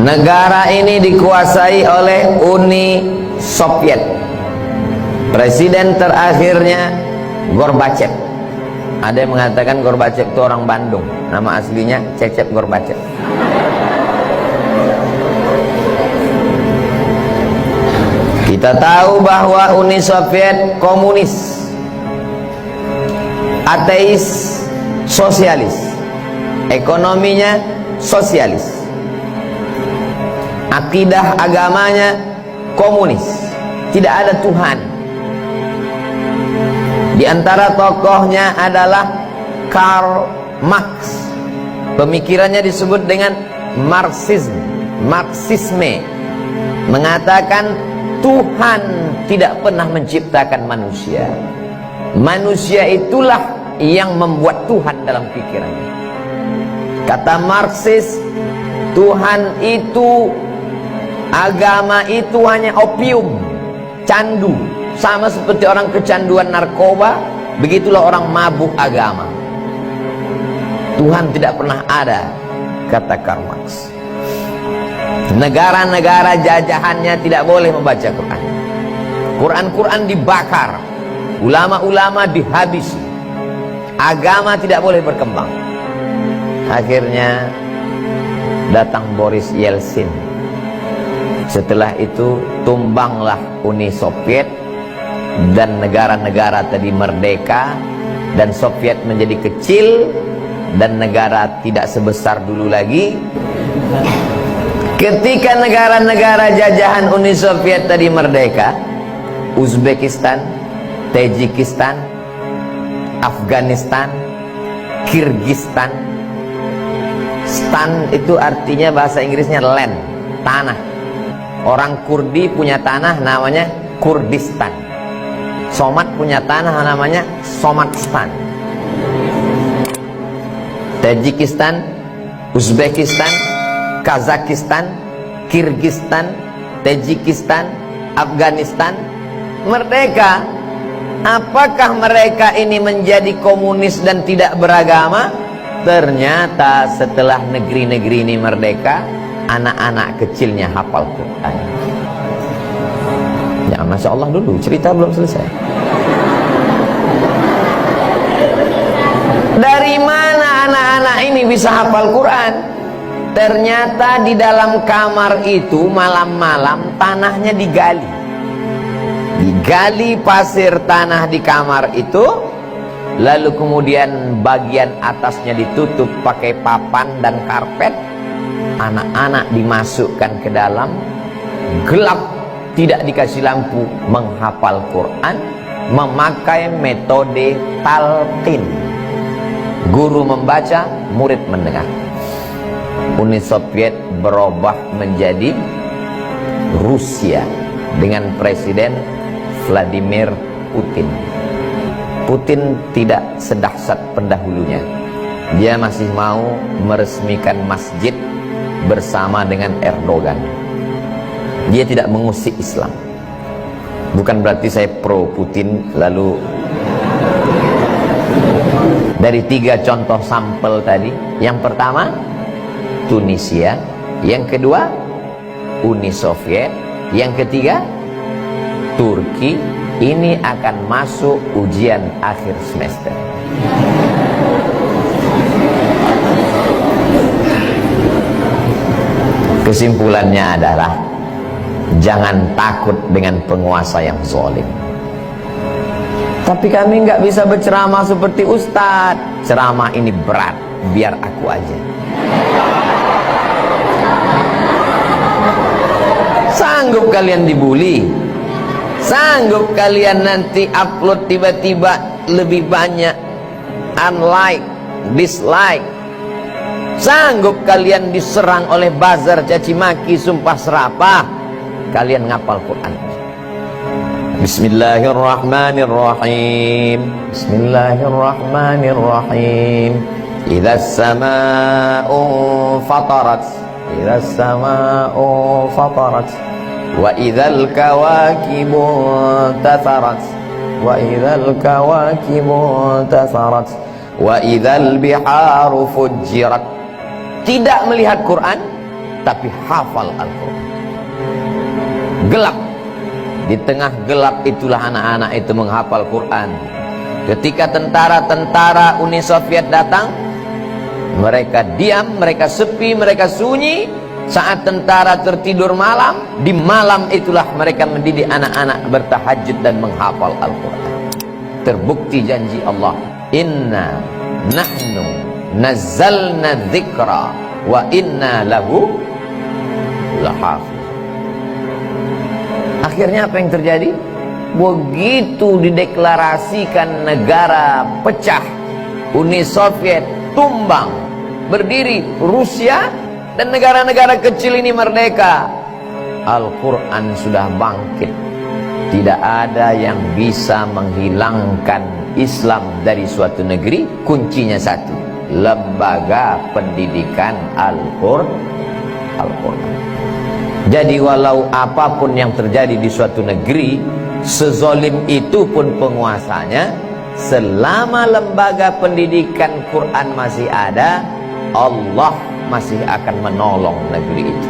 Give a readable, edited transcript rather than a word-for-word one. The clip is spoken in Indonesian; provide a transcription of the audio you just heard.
Negara ini dikuasai oleh Uni Soviet. Presiden terakhirnya Gorbachev. Ada yang mengatakan Gorbachev itu orang Bandung, nama aslinya Cecep Gorbachev. Kita tahu bahwa Uni Soviet komunis, ateis, sosialis, ekonominya sosialis, akidah agamanya komunis, tidak ada Tuhan. Di antara tokohnya adalah Karl Marx. Pemikirannya disebut dengan Marxisme, mengatakan Tuhan tidak pernah menciptakan manusia. Manusia itulah yang membuat Tuhan dalam pikirannya. Kata Marxis, Tuhan itu, agama itu hanya opium, candu. Sama seperti orang kecanduan narkoba, begitulah orang mabuk agama. Tuhan tidak pernah ada, kata Karl Marx. Negara-negara jajahannya tidak boleh membaca Quran. Quran dibakar, ulama-ulama dihabisi, agama tidak boleh berkembang. Akhirnya datang Boris Yeltsin. Setelah itu tumbanglah Uni Soviet, dan negara-negara tadi merdeka, dan Soviet menjadi kecil, dan negara tidak sebesar dulu lagi. Ketika negara-negara jajahan Uni Soviet tadi merdeka, Uzbekistan, Tajikistan, Afghanistan, Kirgistan. Stan itu artinya bahasa Inggrisnya land, tanah. Orang Kurdi punya tanah namanya Kurdistan. Somat punya tanah namanya Somatstan. Tajikistan, Uzbekistan, Kazakistan, Kirgistan, Tajikistan, Afghanistan merdeka. Apakah mereka ini menjadi komunis dan tidak beragama? Ternyata setelah negeri-negeri ini merdeka, anak-anak kecilnya hafal Quran. Ya, Masya Allah dulu, cerita belum selesai. Dari mana anak-anak ini bisa hafal Quran? Ternyata di dalam kamar itu malam-malam tanahnya digali. Digali pasir tanah di kamar itu, lalu kemudian bagian atasnya ditutup pakai papan dan karpet. Anak-anak dimasukkan ke dalam, gelap, tidak dikasih lampu, menghafal Quran, memakai metode talqin. Guru membaca, murid mendengar. Uni Soviet berubah menjadi Rusia dengan Presiden Vladimir Putin. Putin tidak sedahsyat pendahulunya. Dia masih mau meresmikan masjid bersama dengan Erdogan. Dia tidak mengusik Islam. Bukan berarti saya pro Putin. Lalu dari 3 contoh sampel tadi, yang pertama Tunisia, yang kedua Uni Soviet, yang ketiga Turki. Ini akan masuk ujian akhir semester. Kesimpulannya adalah jangan takut dengan penguasa yang zalim. Tapi kami nggak bisa berceramah seperti Ustadz. Ceramah ini berat, biar aku aja. Sanggup kalian dibully? Sanggup kalian nanti upload tiba-tiba lebih banyak unlike, dislike? Sanggup kalian diserang oleh buzzer, caci maki, sumpah serapah? Kalian ngapal Quran. Bismillahirrahmanirrahim. Bismillahirrahmanirrahim. Idza as-samaa'u fatarat. Idza as-samaa'u fatarat. Wa idzal kawakibu tatharat. Wa idzal kawakibu tatharat. Wa idzal biharu fujirat. Tidak melihat Quran, tapi hafal Al-Quran. Gelap. Di tengah gelap itulah anak-anak itu menghafal Quran. Ketika tentara-tentara Uni Soviet datang, mereka diam, mereka sepi, mereka sunyi. Saat tentara tertidur malam, di malam itulah mereka mendidik anak-anak bertahajud dan menghafal Al-Quran. Terbukti janji Allah, inna nahnu nazzalna dzikra wa inna lahu lahafiz. Akhirnya apa yang terjadi? Begitu dideklarasikan negara pecah, Uni Soviet tumbang, berdiri Rusia, dan negara-negara kecil ini merdeka. Al-Quran sudah bangkit. Tidak ada yang bisa menghilangkan Islam dari suatu negeri. Kuncinya satu, lembaga pendidikan Al-Quran. Jadi walau apapun yang terjadi di suatu negeri, sezolim itu pun penguasanya, selama lembaga pendidikan Quran masih ada, Allah masih akan menolong negeri itu.